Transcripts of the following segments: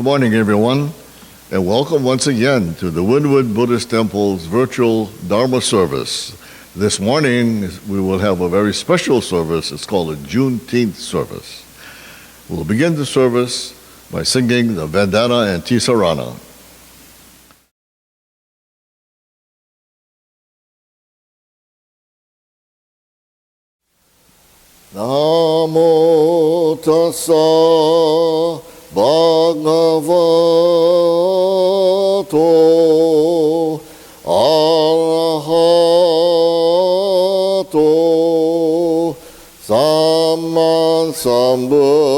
morning, everyone, and welcome once again to the Windward Buddhist Temple's virtual Dharma service. This morning, we will have a very special service. It's called a Juneteenth service. We'll begin the service by singing the Vandana Ti-Sarana. Namo tassa Bhagavato Arahato Samma Sambuddhassa.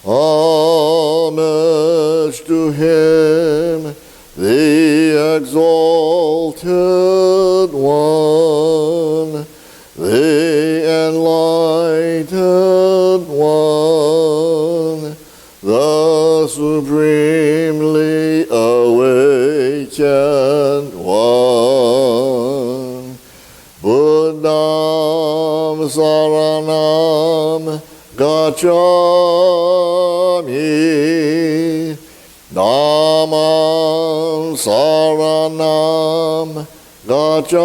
Homage to him, the exalted one, the enlightened one, the supremely awakened one. Buddham saranam gacchami, Dhammam saranam gacchami,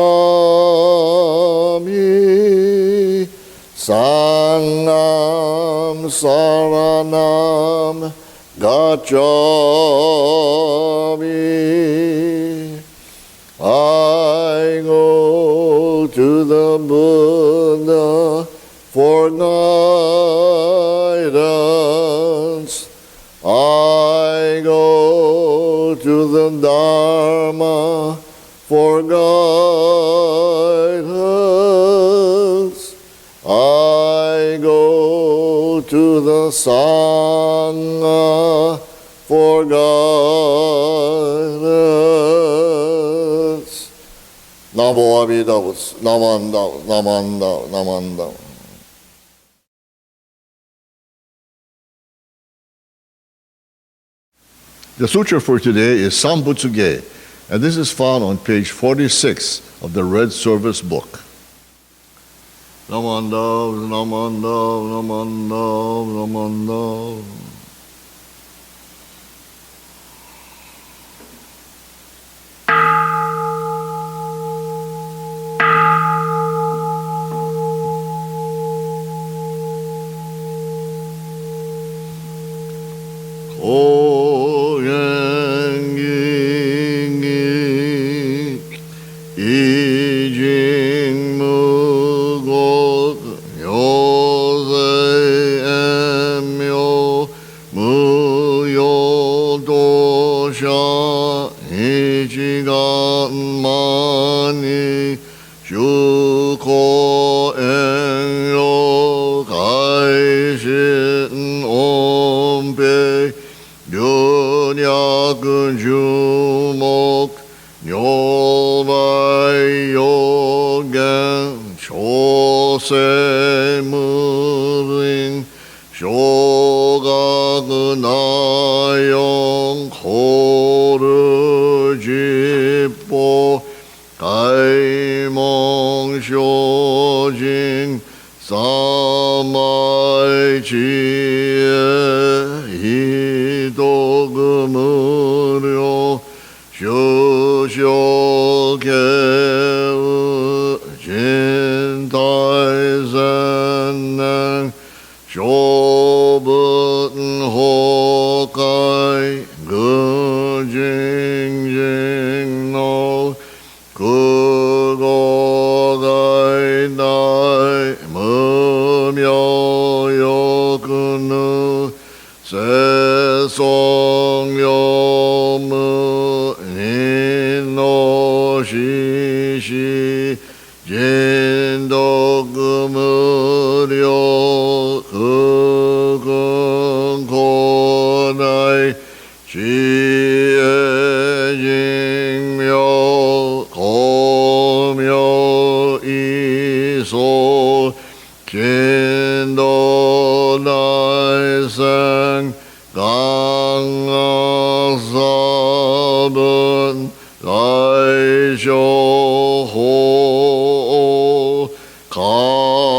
Sangham saranam gacchami. I go to the Buddha for guidance. I go to the Dharma for guidance. I go to the Sangha for guidance. Namo Amida Butsu, Namanda, Namanda, Namanda. The sutra for today is Sanbutsuge, and this is found on page 46 of the Red Service book. Namanda, Namanda, Namanda, Namanda.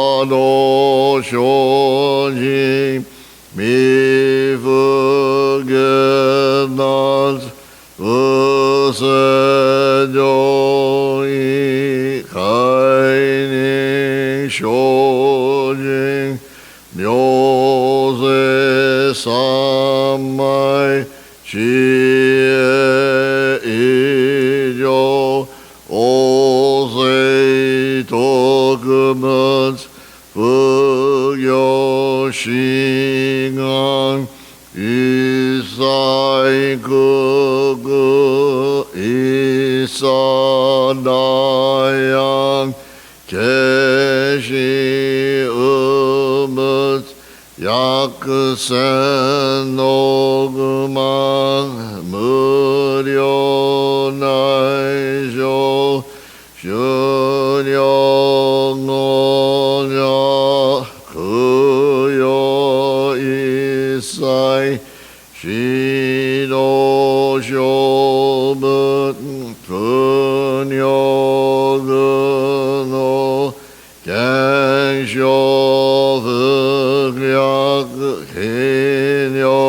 Kailua no shojin mi forget not usedoi kaini shojin myose samai chie ijo ose tokumats fugyo shingan isai kugu isadayan keshi umats yaksen nogman muryo naisho shunyo ngonya kuyo isai shido shobut punyo guno kansho fuklyak hinyo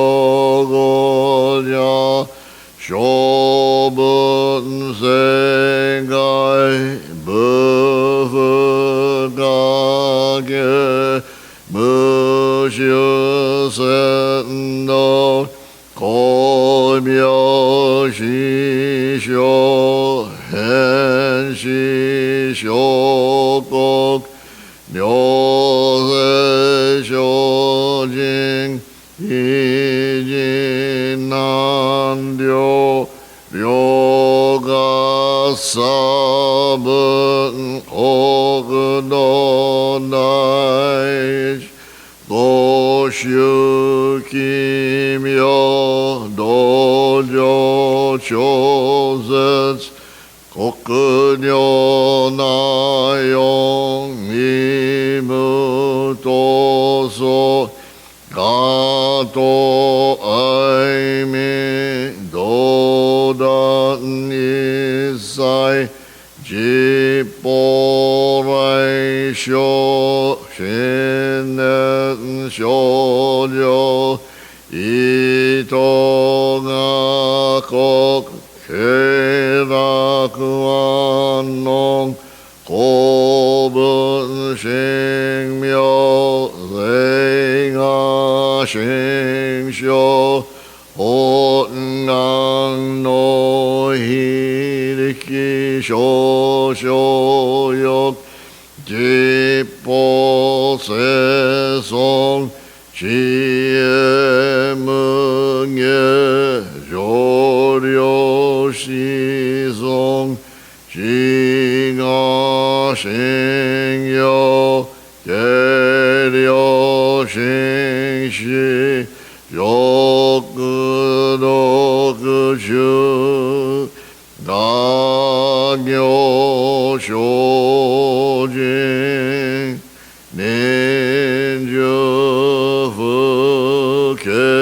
gonya shobut sengai bufukage mushu sendo komyo shisho hen shisho kok nyose shojin ijin nandyo ryoga sabun okdo naish goshu kimyo dojo chosetsu kokunyo nayong imutoso gato aimi dodan isai jipporai sho shinen shoujo ito ga kok Kerakuan kobun shingmyo zenga shingsho hotngang no hiriki shoshoyok jippo sesong chie mungye joryo shizong jinga shingyo geryo shingshi yokudokushu gagyo shojin ninju fuke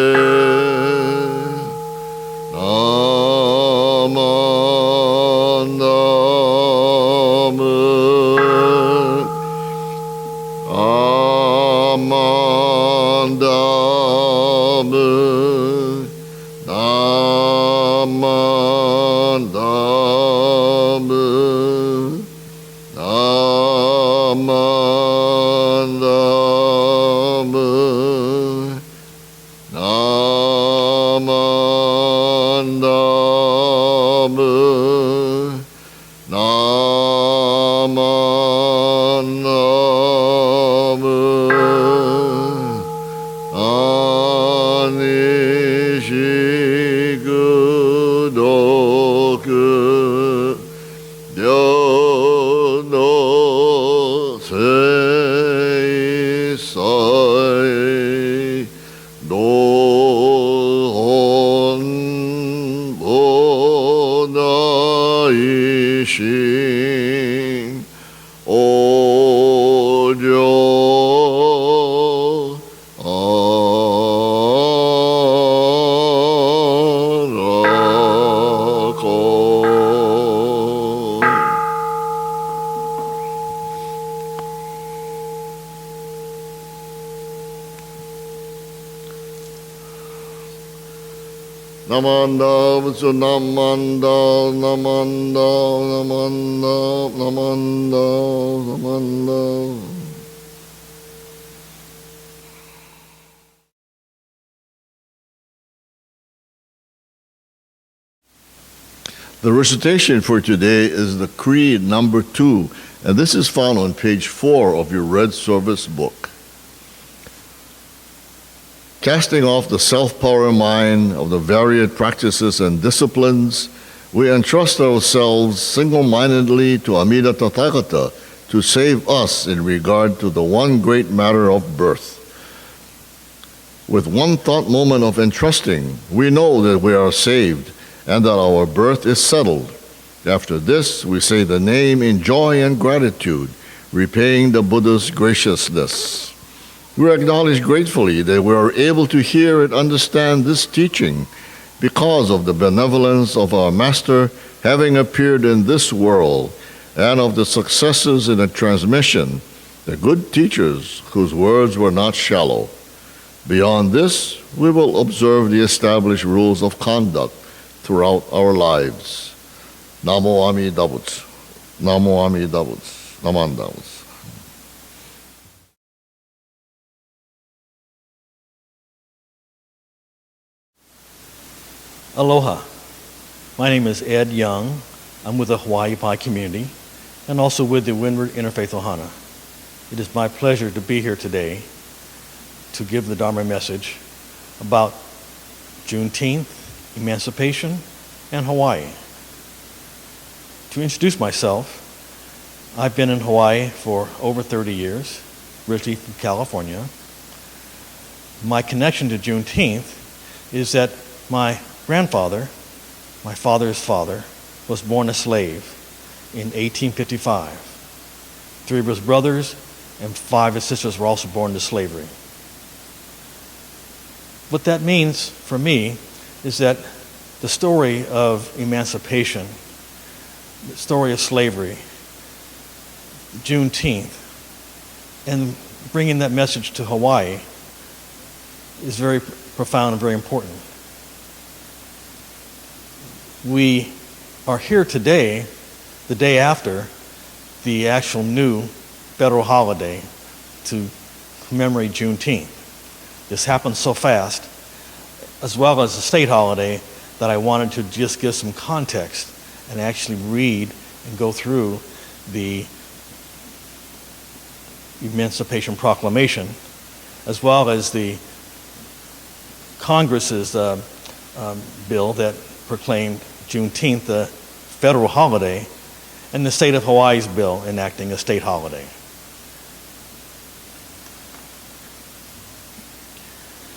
Namanda Butsu Namanda Namanda Namanda Namanda Namanda. The recitation for today is the Creed number 2, and this is found on page 4 of your Red Service book. Casting off the self-power mind of the varied practices and disciplines, we entrust ourselves single-mindedly to Amida Tathagata to save us in regard to the one great matter of birth. With one thought moment of entrusting, we know that we are saved and that our birth is settled. After this, we say the name in joy and gratitude, repaying the Buddha's graciousness. We acknowledge gratefully that we are able to hear and understand this teaching because of the benevolence of our Master having appeared in this world and of the successes in the transmission, the good teachers whose words were not shallow. Beyond this, we will observe the established rules of conduct throughout our lives. Namo Amida Butsu. Namo Amida Butsu. Namanda Butsu. Aloha. My name is Ed Young. I'm with the Hawaii Bahá'í community and also with the Windward Interfaith Ohana. It is my pleasure to be here today to give the Dharma message about Juneteenth, Emancipation, and Hawaii. To introduce myself, I've been in Hawaii for over 30 years, originally from California. My connection to Juneteenth is that my grandfather, my father's father, was born a slave in 1855. 3 of his brothers and 5 of his sisters were also born to slavery. What that means for me is that the story of emancipation, the story of slavery, Juneteenth, and bringing that message to Hawaii is very profound and very important. We are here today, the day after the actual new federal holiday to commemorate Juneteenth. This happened so fast, as well as a state holiday, that I wanted to just give some context and actually read and go through the Emancipation Proclamation, as well as the Congress's bill that proclaimed Juneteenth the federal holiday, and the state of Hawaii's bill enacting a state holiday.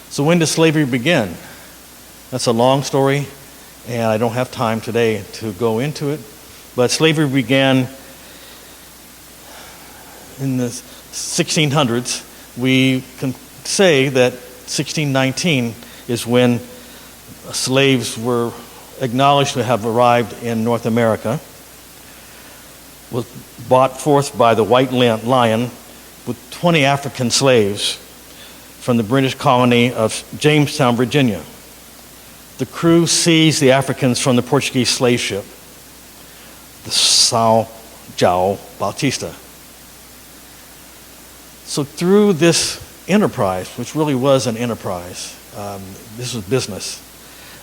So when did slavery begin? That's a long story, and I don't have time today to go into it, but slavery began in the 1600s. We can say that 1619 is when slaves were acknowledged to have arrived in North America, was brought forth by the White Lion with 20 African slaves from the British colony of Jamestown, Virginia. The crew seized the Africans from the Portuguese slave ship, the São João Batista. So through this enterprise, which really was an enterprise, this was business,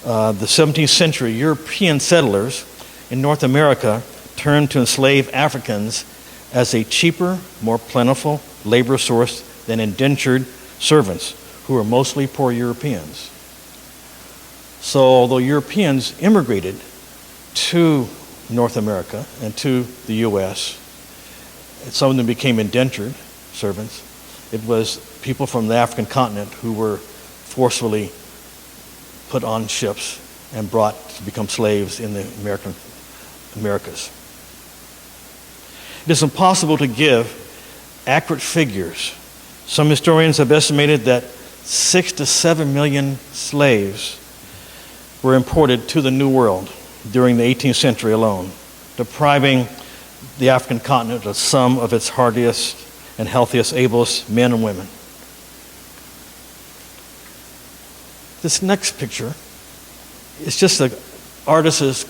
the 17th century European settlers in North America turned to enslave Africans as a cheaper, more plentiful labor source than indentured servants, who were mostly poor Europeans. So although Europeans immigrated to North America and to the U.S., some of them became indentured servants. It was people from the African continent who were forcefully put on ships and brought to become slaves in the Americas. It is impossible to give accurate figures. Some historians have estimated that 6 to 7 million slaves were imported to the New World during the 18th century alone, depriving the African continent of some of its hardiest and healthiest, ablest men and women. This next picture it's just an artist's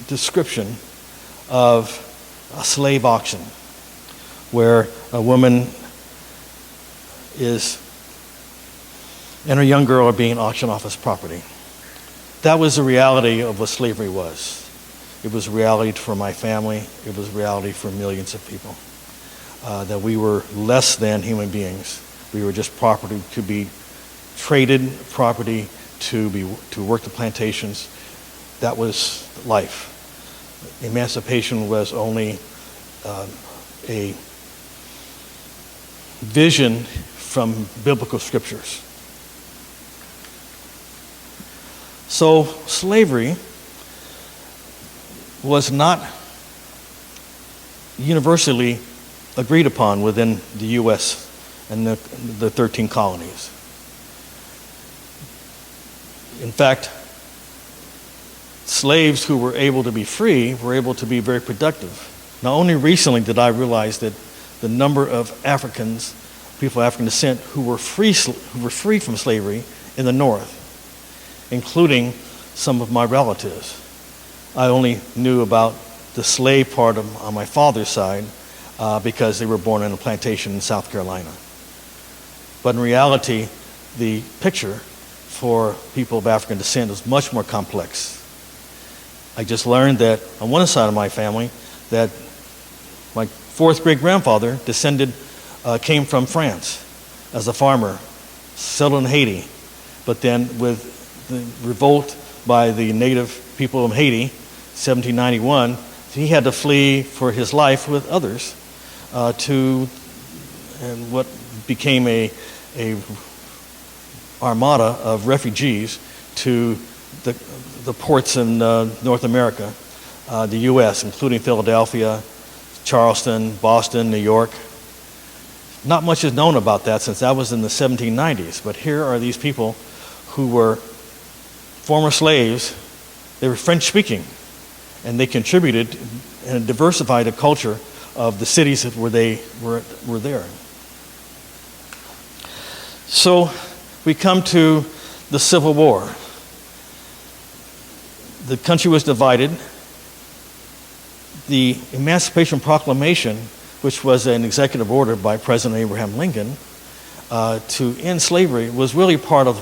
description of a slave auction where a woman and her young girl are being auctioned off as property. That was the reality of what slavery was. It was reality for my family. It was reality for millions of people. That we were less than human beings. We were just property to be traded, property to work the plantations. That was life. Emancipation was only a vision from biblical scriptures. So slavery was not universally agreed upon within the U.S. and the 13 colonies. In fact, slaves who were able to be free were able to be very productive. Now, only recently did I realize that the number of Africans, people of African descent, who were free from slavery in the North, including some of my relatives. I only knew about the slave part on my father's side because they were born in a plantation in South Carolina. But in reality, the picture for people of African descent is much more complex. I just learned that on one side of my family that my fourth great-grandfather came from France as a farmer, settled in Haiti. But then with the revolt by the native people of Haiti, 1791, he had to flee for his life with others to what became a armada of refugees to the ports in North America, the U.S., including Philadelphia, Charleston, Boston, New York. Not much is known about that since that was in the 1790s, but here are these people who were former slaves. They were French-speaking, and they contributed and diversified the culture of the cities where they were there. So we come to the Civil War. The country was divided. The Emancipation Proclamation, which was an executive order by President Abraham Lincoln to end slavery, was really part of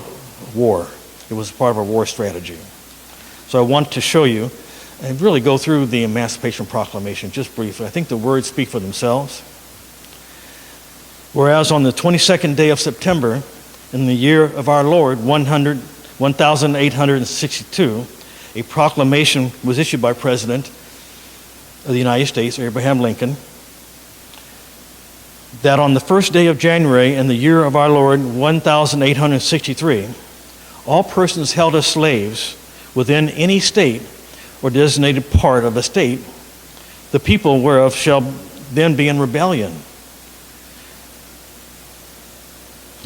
war. It was part of a war strategy. So I want to show you and really go through the Emancipation Proclamation just briefly. I think the words speak for themselves. Whereas on the 22nd day of September, in the year of our Lord, 1862, a proclamation was issued by President of the United States, Abraham Lincoln, that on the first day of January in the year of our Lord, 1863, all persons held as slaves within any state or designated part of a state, the people whereof shall then be in rebellion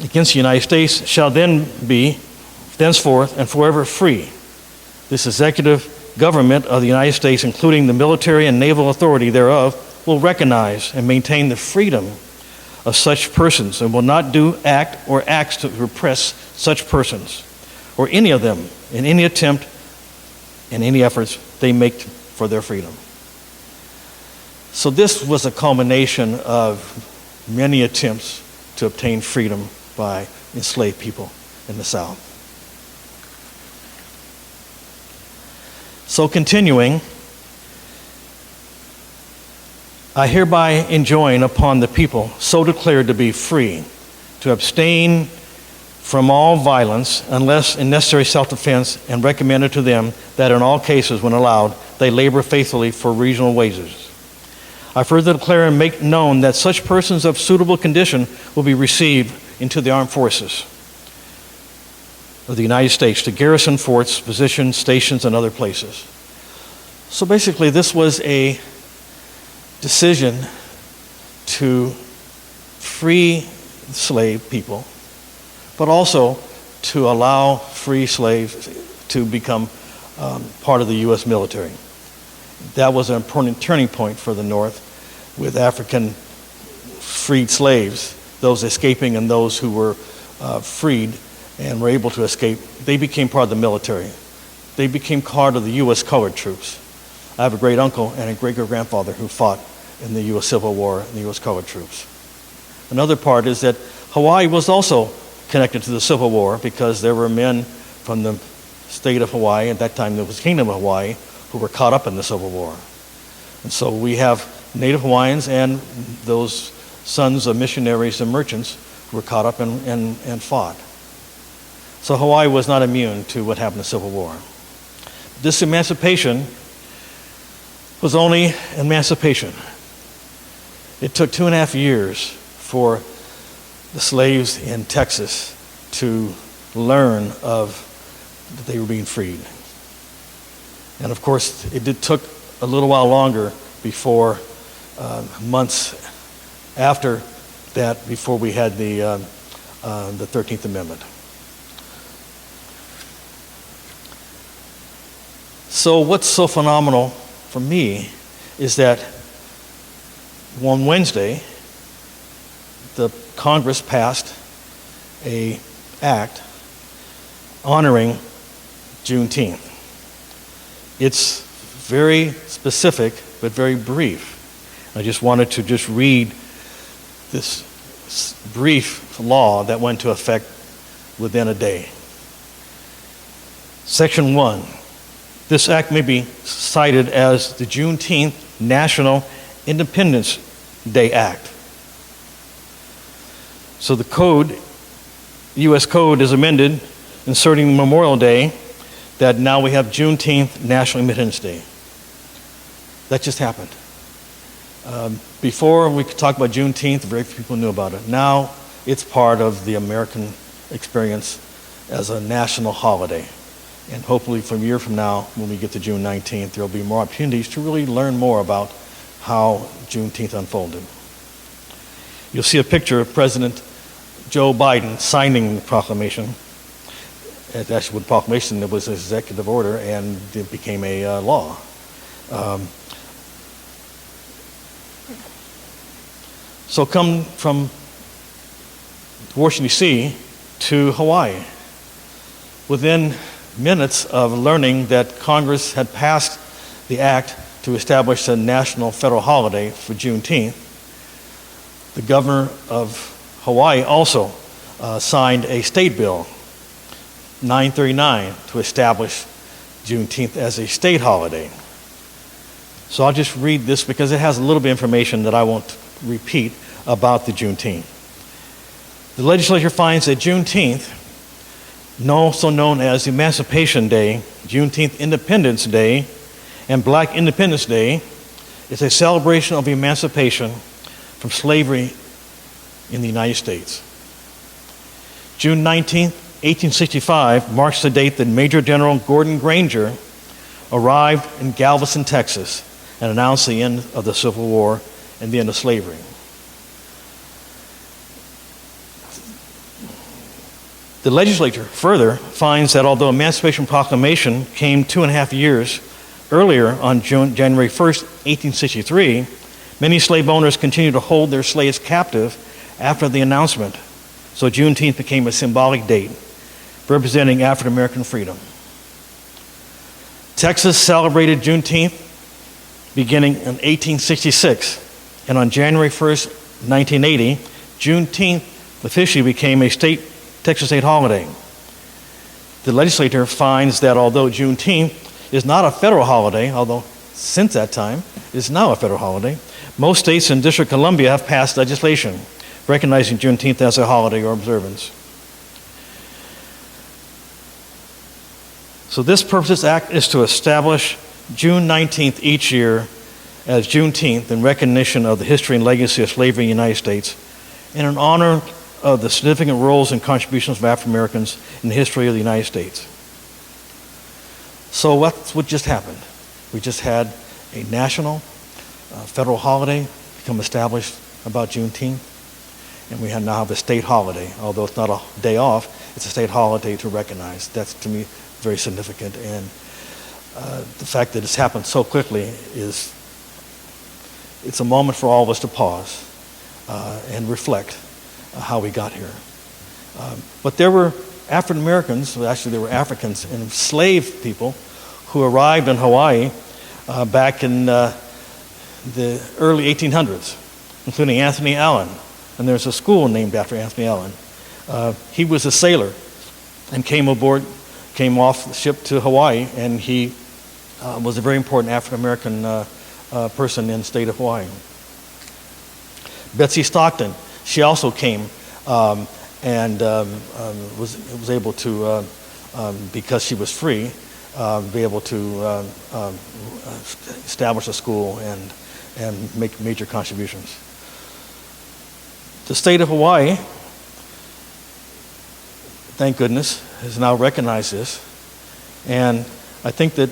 against the United States, shall then be thenceforth and forever free. This executive government of the United States, including the military and naval authority thereof, will recognize and maintain the freedom of such persons and will not do act or acts to repress such persons or any of them in any attempt and any efforts they make for their freedom. So this was a culmination of many attempts to obtain freedom by enslaved people in the South. So continuing, I hereby enjoin upon the people so declared to be free to abstain from all violence unless in necessary self-defense, and recommended to them that in all cases when allowed they labor faithfully for reasonable wages. I further declare and make known that such persons of suitable condition will be received into the armed forces of the United States to garrison forts, positions, stations, and other places. So basically this was a decision to free slave people, but also to allow free slaves to become part of the U.S. military. That was an important turning point for the North, with African freed slaves, those escaping and those who were freed and were able to escape. They became part of the military. they became part of the U.S. colored troops. I have a great uncle and a great-great-grandfather who fought in the U.S. Civil War in the U.S. colored troops. Another part is that Hawaii was also connected to the Civil War because there were men from the state of Hawaii, at that time there was the Kingdom of Hawaii, who were caught up in the Civil War. And so we have Native Hawaiians and those sons of missionaries and merchants who were caught up and fought. So Hawaii was not immune to what happened in the Civil War. This emancipation was only emancipation. It took 2.5 years for the slaves in Texas to learn that they were being freed. And of course, it took a little while longer before, months after that, before we had the 13th Amendment. So what's so phenomenal for me is that on Wednesday, the Congress passed an act honoring Juneteenth. It's very specific, but very brief. I just wanted to just read this brief law that went into effect within a day. Section 1. This act may be cited as the Juneteenth National Independence Day Act. So the code, U.S. Code, is amended, inserting Memorial Day, that now we have Juneteenth National Independence Day. That just happened. Before we could talk about Juneteenth, very few people knew about it. Now it's part of the American experience as a national holiday. And hopefully from a year from now, when we get to June 19th, there will be more opportunities to really learn more about how Juneteenth unfolded. You'll see a picture of President Joe Biden signing the proclamation. It actually was a proclamation, it was an executive order, and it became a law. So come from Washington, D.C. to Hawaii. Within minutes of learning that Congress had passed the act to establish a national federal holiday for Juneteenth, the governor of Hawaii also signed a state bill, 939, to establish Juneteenth as a state holiday. So I'll just read this because it has a little bit of information that I won't repeat about the Juneteenth. The legislature finds that Juneteenth, also known as Emancipation Day, Juneteenth Independence Day, and Black Independence Day, is a celebration of emancipation from slavery in the United States. June 19, 1865 marks the date that Major General Gordon Granger arrived in Galveston, Texas, and announced the end of the Civil War and the end of slavery. The legislature further finds that although Emancipation Proclamation came 2.5 years earlier on January 1st, 1863, many slave owners continued to hold their slaves captive after the announcement. So Juneteenth became a symbolic date representing African American freedom. Texas celebrated Juneteenth beginning in 1866, and on January 1st, 1980, Juneteenth officially became a Texas state holiday. The legislature finds that although Juneteenth is not a federal holiday, although since that time it is now a federal holiday, most states and District of Columbia have passed legislation recognizing Juneteenth as a holiday or observance. So this purpose act is to establish June 19th each year as Juneteenth in recognition of the history and legacy of slavery in the United States and in honor of the significant roles and contributions of African Americans in the history of the United States. So what just happened? We just had a national federal holiday become established about Juneteenth, and we now have a state holiday. Although it's not a day off, it's a state holiday to recognize. That's, to me, very significant, and the fact that it's happened so quickly it's a moment for all of us to pause and reflect how we got here. But there were African Americans, actually there were Africans and enslaved people who arrived in Hawaii back in the early 1800s, including Anthony Allen. And there's a school named after Anthony Allen. He was a sailor and came off the ship to Hawaii, and he was a very important African-American person in the state of Hawaii. Betsy Stockton, she also came and was able to, because she was free, be able to establish a school and make major contributions. The state of Hawaii, thank goodness, has now recognized this, and I think that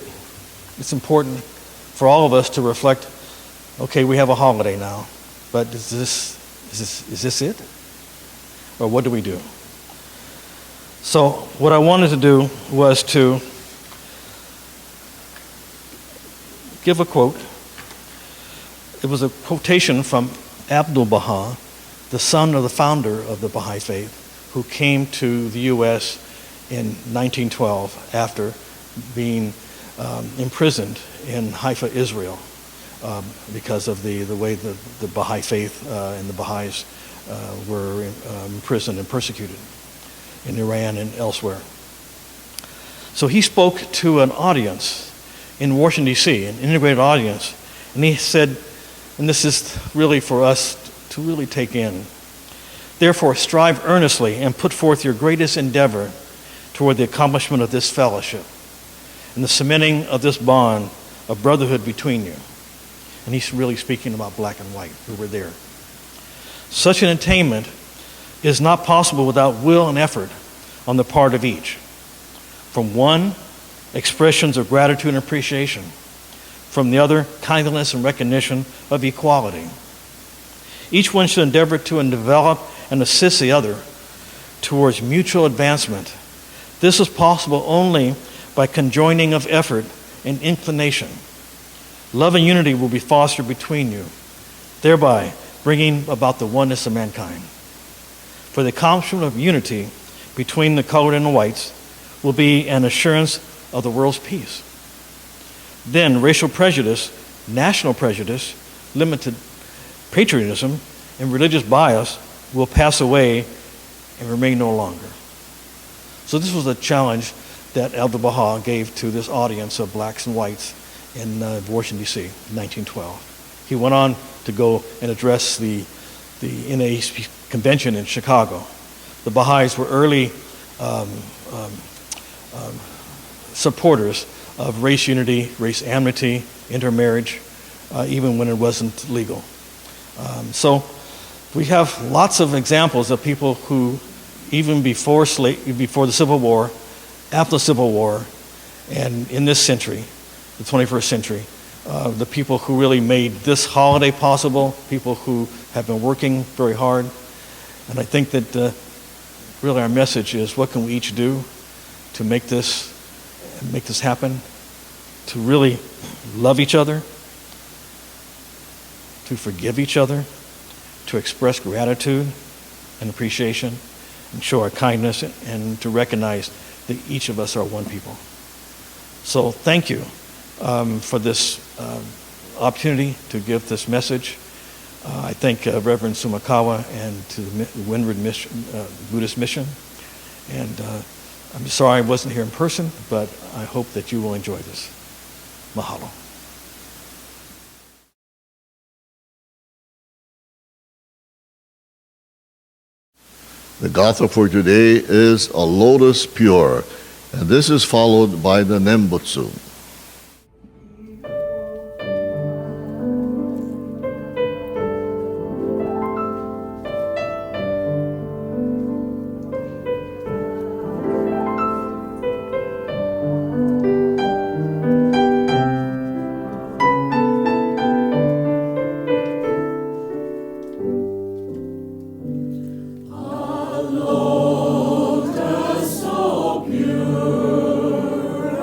it's important for all of us to reflect, okay, we have a holiday now, but is this it? Or what do we do? So what I wanted to do was to give a quote. It was a quotation from Abdu'l-Baha, the son of the founder of the Baha'i Faith, who came to the U.S. in 1912 after being imprisoned in Haifa, Israel, because of the way the Baha'i Faith and the Baha'is were imprisoned and persecuted in Iran and elsewhere. So he spoke to an audience in Washington, D.C., an integrated audience, and he said, and this is really for us to really take in, therefore strive earnestly and put forth your greatest endeavor toward the accomplishment of this fellowship and the cementing of this bond of brotherhood between you. And he's really speaking about black and white who were there. Such an attainment is not possible without will and effort on the part of each. From one, expressions of gratitude and appreciation. From the other, kindness and recognition of equality. Each one should endeavor to develop and assist the other towards mutual advancement. This is possible only by conjoining of effort and inclination. Love and unity will be fostered between you, thereby bringing about the oneness of mankind. For the accomplishment of unity between the colored and the whites will be an assurance of the world's peace. Then racial prejudice, national prejudice, limited patriotism, and religious bias will pass away and remain no longer. So this was a challenge that Abdu'l-Baha gave to this audience of blacks and whites in Washington, D.C., 1912. He went on to go and address the NAACP convention in Chicago. The Baha'is were early supporters of race unity, race amity, intermarriage, even when it wasn't legal. So we have lots of examples of people who, even before the Civil War, after the Civil War, and in this century, the 21st century, the people who really made this holiday possible, people who have been working very hard. And I think that really our message is, what can we each do to make this happen? To really love each other, to forgive each other, to express gratitude and appreciation, and show our kindness, and to recognize that each of us are one people. So thank you for this opportunity to give this message. I thank Reverend Sumikawa and to the Windward Buddhist Mission. And I'm sorry I wasn't here in person, but I hope that you will enjoy this. Mahalo. The Gatha for today is a Lotus Pure, and this is followed by the Nembutsu. Lotus so pure,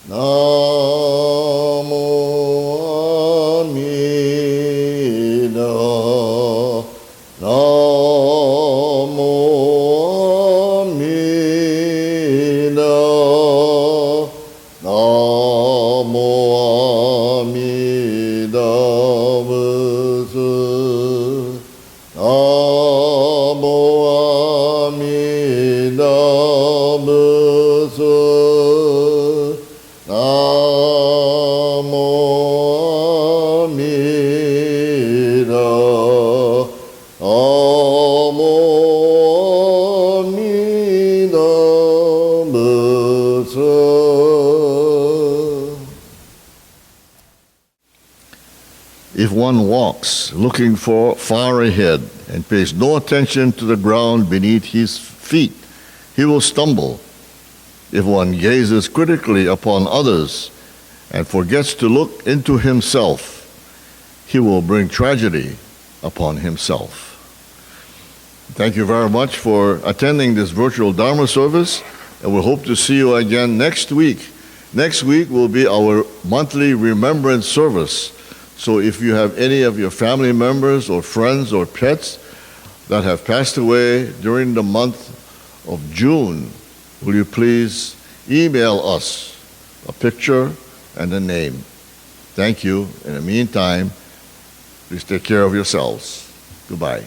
Namo Amida. Namo Amida. Namo Amida Butsu. Namo Amida Butsu. Namo Amida. Namo Amida Butsu. If one walks looking far ahead and pays no attention to the ground beneath his feet, he will stumble. If one gazes critically upon others and forgets to look into himself, he will bring tragedy upon himself. Thank you very much for attending this virtual Dharma service, and we hope to see you again next week. Next week will be our monthly remembrance service. So if you have any of your family members or friends or pets that have passed away during the month of June, will you please email us a picture and a name? Thank you. In the meantime, please take care of yourselves. Goodbye.